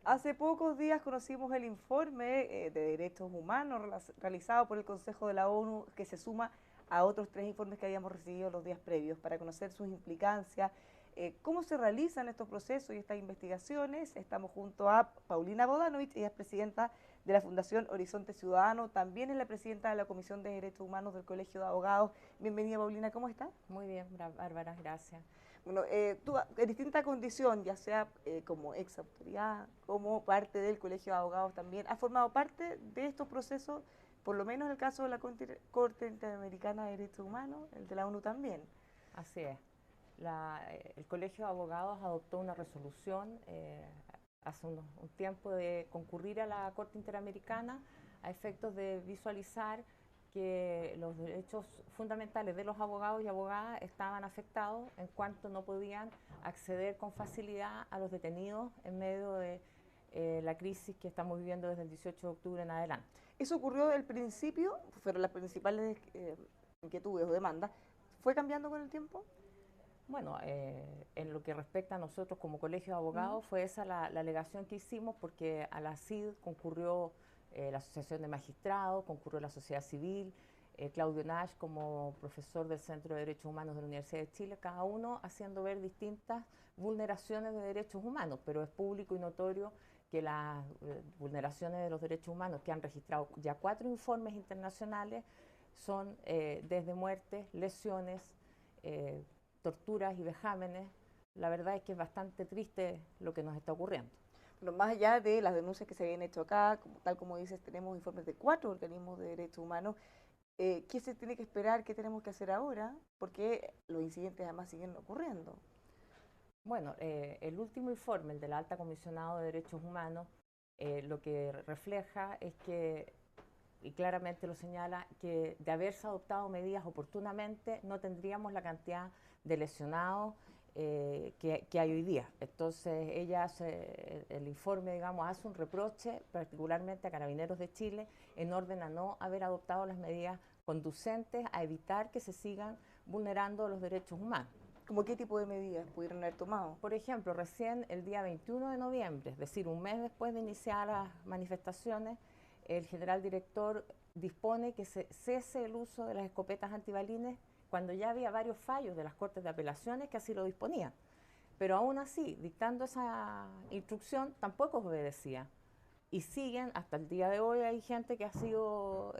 Hace pocos días conocimos el informe de derechos humanos realizado por el Consejo de la ONU, que se suma a otros 3 informes que habíamos recibido los días previos para conocer sus implicancias, cómo se realizan estos procesos y estas investigaciones. Estamos junto a Paulina Bodanovich, ella es presidenta de la Fundación Horizonte Ciudadano, también es la presidenta de la Comisión de Derechos Humanos del Colegio de Abogados. Bienvenida, Paulina, ¿cómo está? Muy bien, Bárbara, gracias. Bueno, tú en distinta condición, ya sea como ex autoridad, como parte del Colegio de Abogados también, has formado parte de estos procesos, por lo menos en el caso de la Corte Interamericana de Derechos Humanos, el de la ONU también. Así es. El Colegio de Abogados adoptó una resolución hace un tiempo de concurrir a la Corte Interamericana a efectos de visualizar que los derechos fundamentales de los abogados y abogadas estaban afectados en cuanto no podían acceder con facilidad a los detenidos en medio de la crisis que estamos viviendo desde el 18 de octubre en adelante. Eso ocurrió del principio, fueron las principales inquietudes o demandas. ¿Fue cambiando con el tiempo? Bueno, en lo que respecta a nosotros como colegio de abogados, fue esa la alegación que hicimos, porque a la CID concurrió la Asociación de Magistrados, concurrió la sociedad civil, Claudio Nash como profesor del Centro de Derechos Humanos de la Universidad de Chile, cada uno haciendo ver distintas vulneraciones de derechos humanos, pero es público y notorio que las vulneraciones de los derechos humanos que han registrado ya 4 informes internacionales son desde muertes, lesiones, torturas y vejámenes. La verdad es que es bastante triste lo que nos está ocurriendo. Bueno, más allá de las denuncias que se habían hecho acá, tal como dices, tenemos informes de 4 organismos de derechos humanos. ¿Qué se tiene que esperar? ¿Qué tenemos que hacer ahora? Porque los incidentes además siguen ocurriendo. Bueno, el último informe, el del Alta Comisionado de Derechos Humanos, lo que refleja es que, y claramente lo señala, que de haberse adoptado medidas oportunamente no tendríamos la cantidad de lesionados que hay hoy día. Entonces, ella hace, el informe, digamos, hace un reproche particularmente a Carabineros de Chile en orden a no haber adoptado las medidas conducentes a evitar que se sigan vulnerando los derechos humanos. ¿Cómo qué tipo de medidas pudieron haber tomado? Por ejemplo, recién el día 21 de noviembre, es decir, un mes después de iniciar las manifestaciones, el general director dispone que se cese el uso de las escopetas antibalines cuando ya había varios fallos de las Cortes de Apelaciones que así lo disponían. Pero aún así, dictando esa instrucción, tampoco obedecía. Y siguen, hasta el día de hoy hay gente que ha sido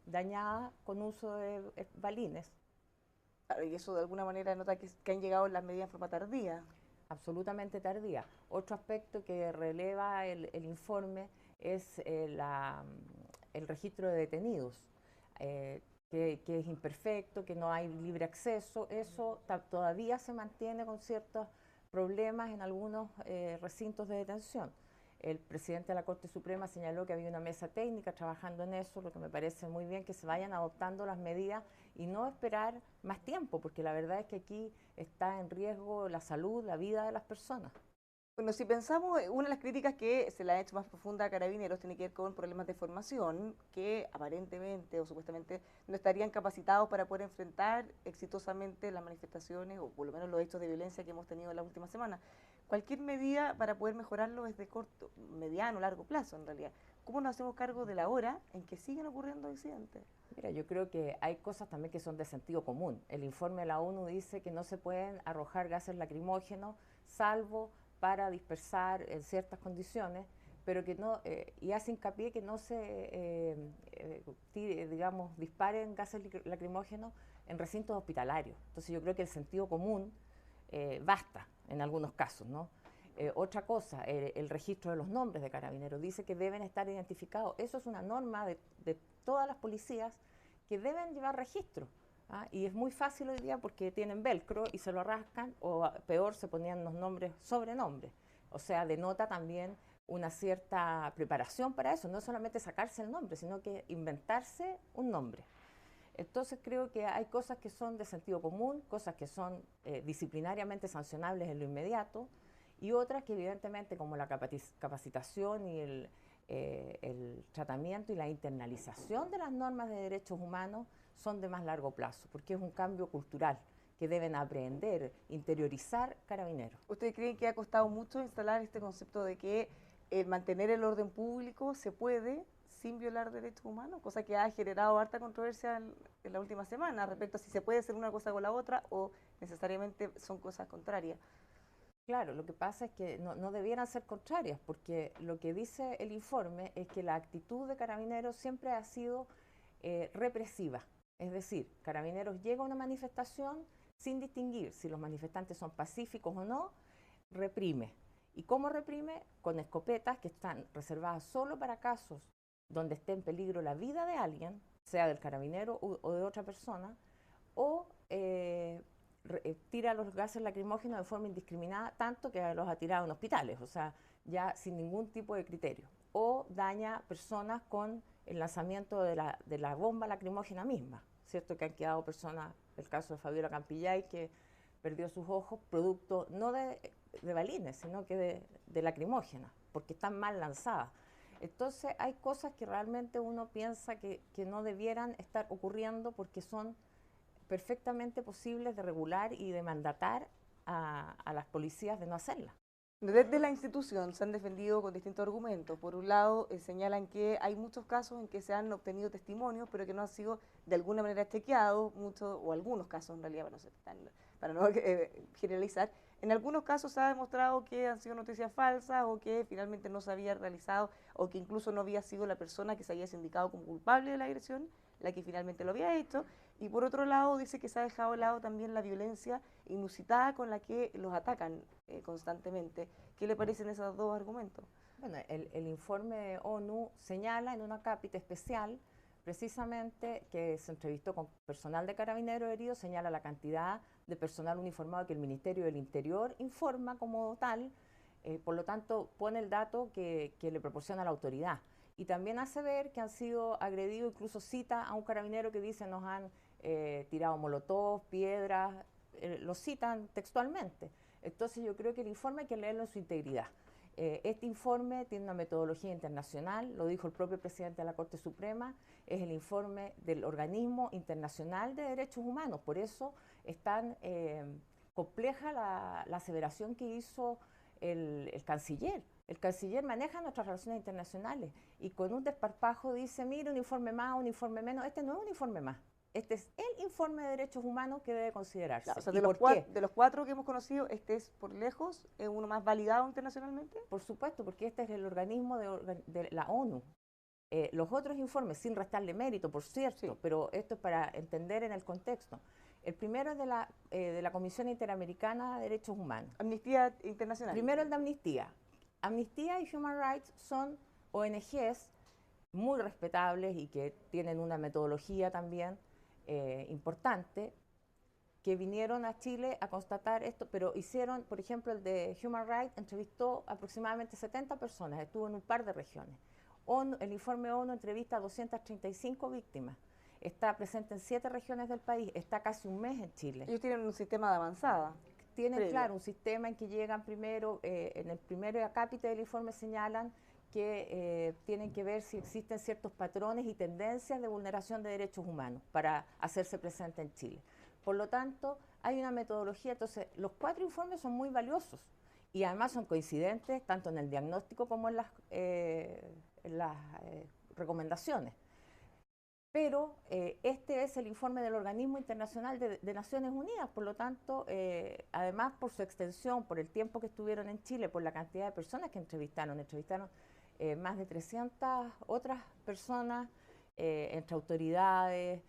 dañada con uso de balines. Claro, y eso de alguna manera nota que han llegado las medidas en forma tardía. Absolutamente tardía. Otro aspecto que releva el informe es el registro de detenidos, que es imperfecto, que no hay libre acceso. Eso todavía se mantiene con ciertos problemas en algunos recintos de detención. El presidente de la Corte Suprema señaló que había una mesa técnica trabajando en eso, lo que me parece muy bien que se vayan adoptando las medidas y no esperar más tiempo, porque la verdad es que aquí está en riesgo la salud, la vida de las personas. Bueno, si pensamos, una de las críticas que se le ha hecho más profunda a Carabineros tiene que ver con problemas de formación que aparentemente o supuestamente no estarían capacitados para poder enfrentar exitosamente las manifestaciones o por lo menos los hechos de violencia que hemos tenido en las últimas semanas. Cualquier medida para poder mejorarlo es de corto, mediano, largo plazo en realidad. ¿Cómo nos hacemos cargo de la hora en que siguen ocurriendo accidentes? Mira, yo creo que hay cosas también que son de sentido común. El informe de la ONU dice que no se pueden arrojar gases lacrimógenos salvo para dispersar en ciertas condiciones, pero que no, y hace hincapié que no se digamos, disparen gases lacrimógenos en recintos hospitalarios. Entonces yo creo que el sentido común basta en algunos casos, ¿no? Otra cosa, el registro de los nombres de carabineros dice que deben estar identificados. Eso es una norma de todas las policías que deben llevar registro. ¿Ah? Y es muy fácil hoy día porque tienen velcro y se lo rascan, o peor, se ponían los nombres, sobrenombres. O sea, denota también una cierta preparación para eso, no solamente sacarse el nombre, sino que inventarse un nombre. Entonces creo que hay cosas que son de sentido común, cosas que son disciplinariamente sancionables en lo inmediato, y otras que evidentemente, como la capacitación y el tratamiento y la internalización de las normas de derechos humanos, son de más largo plazo, porque es un cambio cultural que deben aprender, interiorizar carabineros. ¿Ustedes creen que ha costado mucho instalar este concepto de que el mantener el orden público se puede sin violar derechos humanos, cosa que ha generado harta controversia en la última semana respecto a si se puede hacer una cosa con la otra o necesariamente son cosas contrarias. Claro, lo que pasa es que no debieran ser contrarias, porque lo que dice el informe es que la actitud de Carabineros siempre ha sido represiva. Es decir, Carabineros llega a una manifestación sin distinguir si los manifestantes son pacíficos o no, reprime. ¿Y cómo reprime? Con escopetas que están reservadas solo para casos donde esté en peligro la vida de alguien, sea del carabinero o de otra persona, o tira los gases lacrimógenos de forma indiscriminada, tanto que los ha tirado en hospitales, o sea, ya sin ningún tipo de criterio, o daña personas con el lanzamiento de la bomba lacrimógena misma, ¿cierto? Que han quedado personas, el caso de Fabiola Campillay, que perdió sus ojos producto no de balines, sino que de lacrimógena, porque están mal lanzadas. Entonces hay cosas que realmente uno piensa que no debieran estar ocurriendo porque son perfectamente posibles de regular y de mandatar a las policías de no hacerlas. Desde la institución se han defendido con distintos argumentos. Por un lado, señalan que hay muchos casos en que se han obtenido testimonios, pero que no han sido de alguna manera chequeados, muchos o algunos casos en realidad, para no generalizar. En algunos casos se ha demostrado que han sido noticias falsas o que finalmente no se había realizado o que incluso no había sido la persona que se había indicado como culpable de la agresión la que finalmente lo había hecho. Y por otro lado, dice que se ha dejado de lado también la violencia inusitada con la que los atacan constantemente. ¿Qué le parecen esos dos argumentos? Bueno, el informe ONU señala en una cápita especial precisamente que se entrevistó con personal de Carabineros heridos, señala la cantidad de personal uniformado que el Ministerio del Interior informa como tal, por lo tanto pone el dato que le proporciona la autoridad. Y también hace ver que han sido agredidos, incluso cita a un carabinero que dice nos han tirado molotov, piedras, lo citan textualmente. Entonces yo creo que el informe hay que leerlo en su integridad. Este informe tiene una metodología internacional, lo dijo el propio presidente de la Corte Suprema, es el informe del Organismo Internacional de Derechos Humanos, por eso es tan compleja la aseveración que hizo el canciller. El canciller maneja nuestras relaciones internacionales y con un desparpajo dice, mire, un informe más, un informe menos. Este no es un informe más. Este es el informe de derechos humanos que debe considerarse. Claro, o sea, ¿Y por qué? De los cuatro que hemos conocido, este es por lejos uno más validado internacionalmente. Por supuesto, porque este es el organismo de la ONU. Los otros informes, sin restarle mérito, por cierto, sí, pero esto es para entender en el contexto. El primero es de la Comisión Interamericana de Derechos Humanos. Amnistía Internacional. Primero el de Amnistía. Amnistía y Human Rights son ONGs muy respetables y que tienen una metodología también importante, que vinieron a Chile a constatar esto, pero hicieron, por ejemplo, el de Human Rights entrevistó aproximadamente 70 personas, estuvo en un par de regiones. El informe ONU entrevista a 235 víctimas. Está presente en 7 regiones del país, está casi un mes en Chile. Ellos tienen un sistema de avanzada. Tienen, claro, un sistema en que llegan primero, en el primer acápite del informe señalan que tienen que ver si existen ciertos patrones y tendencias de vulneración de derechos humanos para hacerse presente en Chile. Por lo tanto, hay una metodología, entonces los 4 informes son muy valiosos y además son coincidentes tanto en el diagnóstico como en las recomendaciones. Pero este es el informe del Organismo Internacional de Naciones Unidas, por lo tanto, además por su extensión, por el tiempo que estuvieron en Chile, por la cantidad de personas que entrevistaron más de 300 otras personas, entre autoridades,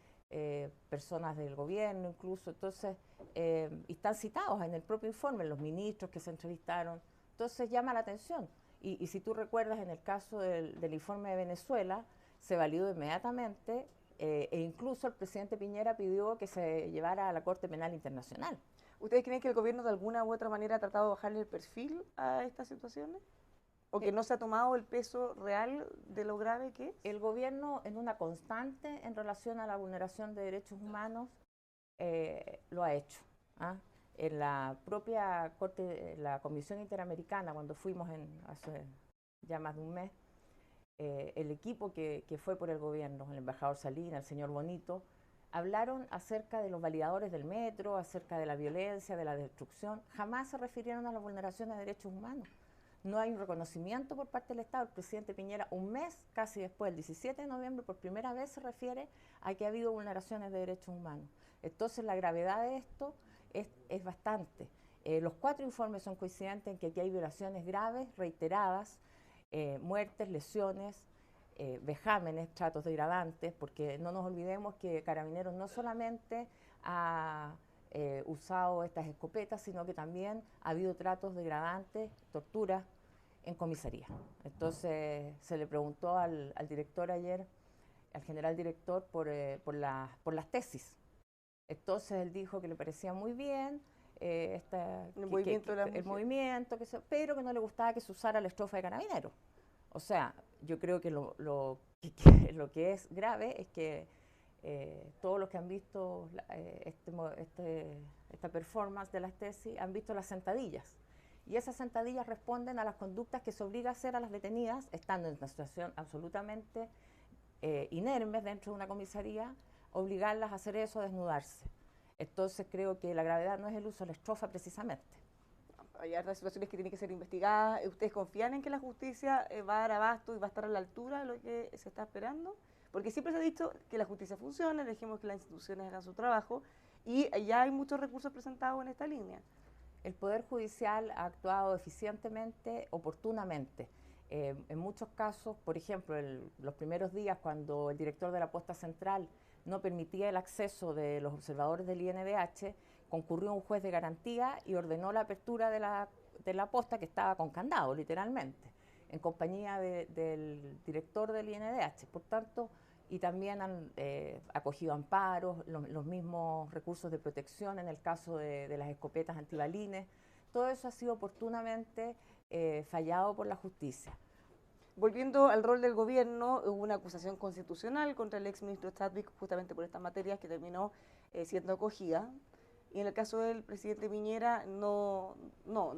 personas del gobierno incluso, entonces, y están citados en el propio informe, los ministros que se entrevistaron, entonces llama la atención. Y si tú recuerdas, en el caso del informe de Venezuela, se validó inmediatamente e incluso el presidente Piñera pidió que se llevara a la Corte Penal Internacional. ¿Ustedes creen que el gobierno de alguna u otra manera ha tratado de bajarle el perfil a estas situaciones? ¿O que no se ha tomado el peso real de lo grave que es? El gobierno, en una constante en relación a la vulneración de derechos humanos, lo ha hecho. ¿Ah? En la propia Corte, la Comisión Interamericana, cuando fuimos hace ya más de un mes, el equipo que fue por el gobierno, el embajador Salinas, el señor Bonito, hablaron acerca de los validadores del metro, acerca de la violencia, de la destrucción, jamás se refirieron a la vulneración de derechos humanos. no hay un reconocimiento por parte del Estado. El presidente Piñera, un mes casi después, el 17 de noviembre, por primera vez se refiere a que ha habido vulneraciones de derechos humanos. Entonces, la gravedad de esto es bastante. Los 4 informes son coincidentes en que aquí hay violaciones graves, reiteradas, muertes, lesiones, vejámenes, tratos degradantes, porque no nos olvidemos que Carabineros no solamente ha usado estas escopetas, sino que también ha habido tratos degradantes, torturas en comisaría. Entonces se le preguntó al director ayer, al general director, por las tesis. Entonces él dijo que le parecía muy bien el movimiento, pero que no le gustaba que se usara la estrofa de Carabineros. O sea, yo creo que lo que es grave es que todos los que han visto esta performance de las tesis han visto las sentadillas. Y esas sentadillas responden a las conductas que se obliga a hacer a las detenidas, estando en una situación absolutamente inermes dentro de una comisaría, obligarlas a hacer eso, a desnudarse. Entonces creo que la gravedad no es el uso de la estrofa precisamente. Hay otras situaciones que tienen que ser investigadas. ¿Ustedes confían en que la justicia va a dar abasto y va a estar a la altura de lo que se está esperando? Porque siempre se ha dicho que la justicia funcione, dejemos que las instituciones hagan su trabajo, y ya hay muchos recursos presentados en esta línea. El Poder Judicial ha actuado eficientemente, oportunamente. En muchos casos, por ejemplo, los primeros días cuando el director de la posta central no permitía el acceso de los observadores del INDH, concurrió un juez de garantía y ordenó la apertura de la posta, que estaba con candado, literalmente, en compañía del director del INDH. Por tanto, y también han acogido amparos, los mismos recursos de protección en el caso de las escopetas antibalines. Todo eso ha sido oportunamente fallado por la justicia. Volviendo al rol del gobierno, hubo una acusación constitucional contra el exministro Chadwick justamente por estas materias que terminó siendo acogida. Y en el caso del presidente Piñera no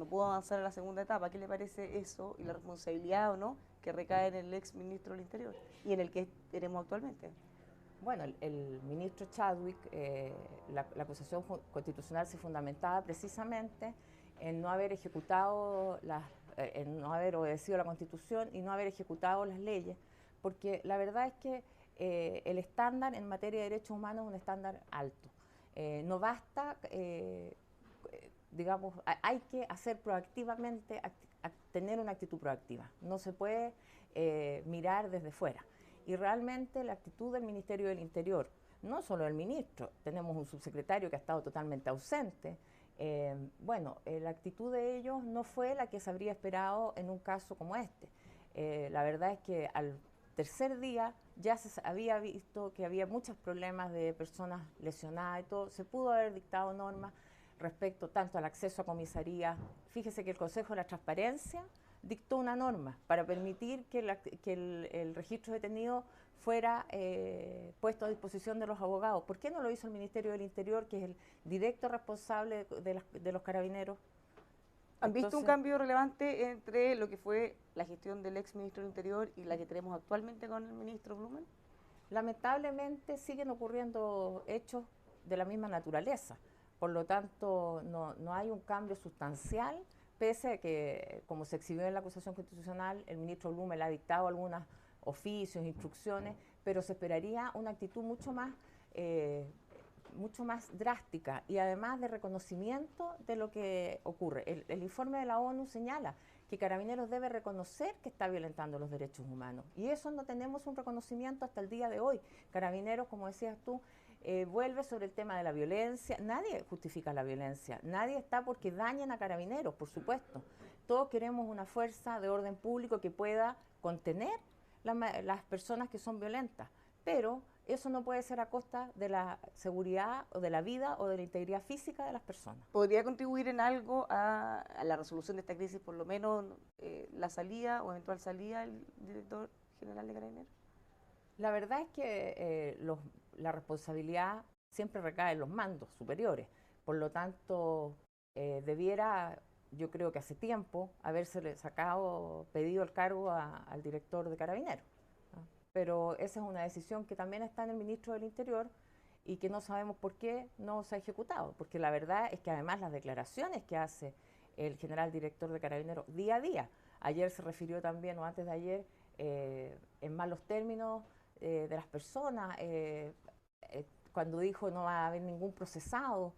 pudo avanzar a la segunda etapa. ¿Qué le parece eso y la responsabilidad o no que recae en el ex ministro del Interior y en el que tenemos actualmente? Bueno, el ministro Chadwick, la acusación constitucional se fundamentaba precisamente en no haber ejecutado en no haber obedecido la Constitución y no haber ejecutado las leyes, porque la verdad es que el estándar en materia de derechos humanos es un estándar alto. No basta, digamos, hay que hacer proactivamente, tener una actitud proactiva. No se puede mirar desde fuera. Y realmente la actitud del Ministerio del Interior, no solo del ministro, tenemos un subsecretario que ha estado totalmente ausente. La actitud de ellos no fue la que se habría esperado en un caso como este. La verdad es que al tercer día ya se había visto que había muchos problemas de personas lesionadas y todo. Se pudo haber dictado normas respecto tanto al acceso a comisaría. Fíjese que el Consejo de la Transparencia dictó una norma para permitir que el registro detenido fuera puesto a disposición de los abogados. ¿Por qué no lo hizo el Ministerio del Interior, que es el directo responsable de los carabineros? ¿Han visto un cambio relevante entre lo que fue la gestión del ex ministro del Interior y la que tenemos actualmente con el ministro Blumen? Lamentablemente siguen ocurriendo hechos de la misma naturaleza. Por lo tanto, no hay un cambio sustancial, pese a que, como se exhibió en la acusación constitucional, el ministro Blumen le ha dictado algunos oficios, instrucciones, pero se esperaría una actitud mucho más drástica y además de reconocimiento de lo que ocurre. El informe de la ONU señala que Carabineros debe reconocer que está violentando los derechos humanos, y eso no tenemos un reconocimiento hasta el día de hoy. Carabineros, como decías tú, vuelve sobre el tema de la violencia. Nadie justifica la violencia, nadie está porque dañen a Carabineros, por supuesto. Todos queremos una fuerza de orden público que pueda contener las personas que son violentas, pero eso no puede ser a costa de la seguridad o de la vida o de la integridad física de las personas. ¿Podría contribuir en algo a la resolución de esta crisis, por lo menos la salida o eventual salida del director general de Carabineros? La verdad es que la responsabilidad siempre recae en los mandos superiores. Por lo tanto, debiera, yo creo que hace tiempo, habérsele pedido el cargo al director de Carabineros. Pero esa es una decisión que también está en el ministro del Interior y que no sabemos por qué no se ha ejecutado, porque la verdad es que además las declaraciones que hace el general director de Carabineros día a día ayer se refirió también, o antes de ayer, en malos términos de las personas, cuando dijo no va a haber ningún procesado,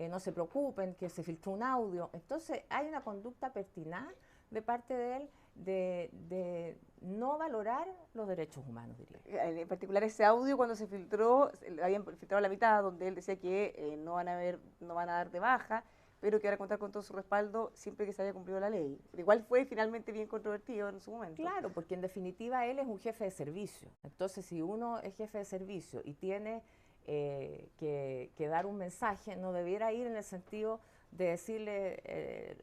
no se preocupen, que se filtró un audio. Entonces hay una conducta pertinaz de parte de él de no valorar los derechos humanos, diría. En particular ese audio cuando se filtró, habían filtrado la mitad donde él decía que no van a dar de baja, pero que van a contar con todo su respaldo siempre que se haya cumplido la ley. Igual fue finalmente bien controvertido en su momento. Claro, porque en definitiva él es un jefe de servicio. Entonces, si uno es jefe de servicio y tiene que dar un mensaje, no debiera ir en el sentido de decirle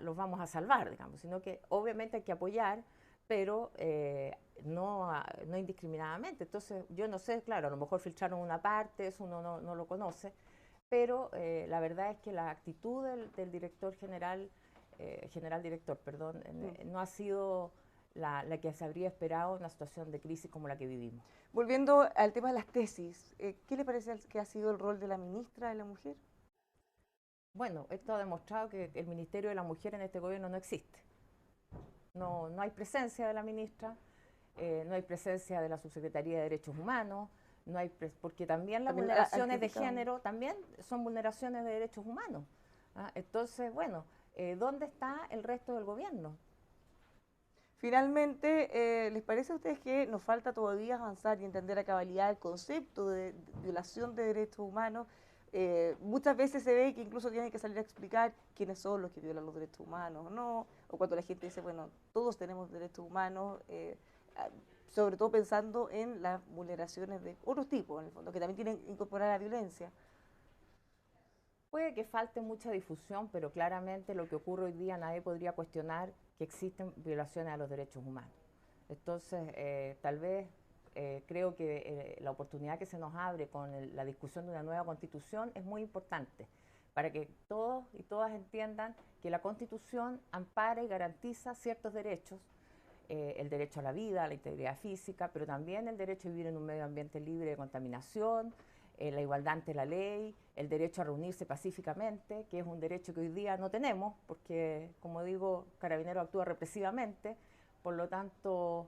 los vamos a salvar, digamos, sino que obviamente hay que apoyar, pero no indiscriminadamente. Entonces, yo no sé, claro, a lo mejor filtraron una parte, eso uno no lo conoce, pero la verdad es que la actitud del director general, director, perdón, no ha sido la que se habría esperado en una situación de crisis como la que vivimos. Volviendo al tema de las tesis, ¿qué le parece que ha sido el rol de la ministra de la Mujer? Bueno, esto ha demostrado que el Ministerio de la Mujer en este gobierno no existe. No hay presencia de la ministra, no hay presencia de la Subsecretaría de Derechos Humanos, porque también las vulneraciones de género también son vulneraciones de derechos humanos. Entonces, bueno, ¿dónde está el resto del gobierno? Finalmente, ¿les parece a ustedes que nos falta todavía avanzar y entender a cabalidad el concepto de violación de derechos humanos? Muchas veces se ve que incluso tienen que salir a explicar quiénes son los que violan los derechos humanos o no, o cuando la gente dice, bueno, todos tenemos derechos humanos, sobre todo pensando en las vulneraciones de otros tipos, en el fondo, que también tienen que incorporar la violencia. Puede que falte mucha difusión, pero claramente lo que ocurre hoy día nadie podría cuestionar que existen violaciones a los derechos humanos. Entonces, tal vez creo que la oportunidad que se nos abre con la discusión de una nueva Constitución es muy importante para que todos y todas entiendan que la Constitución ampara y garantiza ciertos derechos, el derecho a la vida, a la integridad física, pero también el derecho a vivir en un medio ambiente libre de contaminación, la igualdad ante la ley, el derecho a reunirse pacíficamente, que es un derecho que hoy día no tenemos, porque, como digo, Carabineros actúa represivamente, por lo tanto,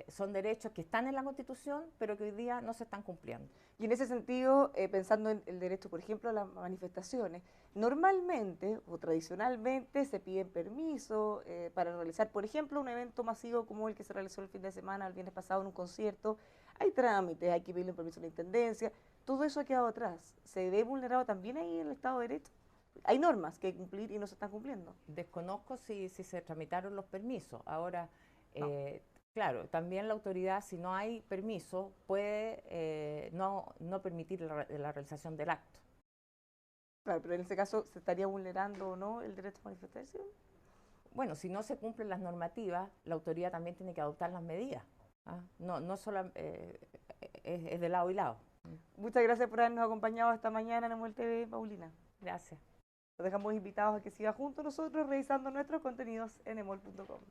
son derechos que están en la Constitución, pero que hoy día no se están cumpliendo. Y en ese sentido, pensando en el derecho, por ejemplo, a las manifestaciones, normalmente o tradicionalmente se piden permiso para realizar, por ejemplo, un evento masivo como el que se realizó el fin de semana, el viernes pasado, en un concierto. Hay trámites, hay que pedirle un permiso a la Intendencia, todo eso ha quedado atrás. ¿Se ve vulnerado también ahí el Estado de Derecho? Hay normas que cumplir y no se están cumpliendo. Desconozco si se tramitaron los permisos. Ahora, claro, también la autoridad, si no hay permiso, puede no permitir la realización del acto. Claro, pero en ese caso, ¿se estaría vulnerando o no el derecho a manifestación? Bueno, si no se cumplen las normativas, la autoridad también tiene que adoptar las medidas. No solo es de lado y lado. Muchas gracias por habernos acompañado esta mañana en EMOL TV, Paulina. Gracias. Los dejamos invitados a que siga junto a nosotros revisando nuestros contenidos en emol.com.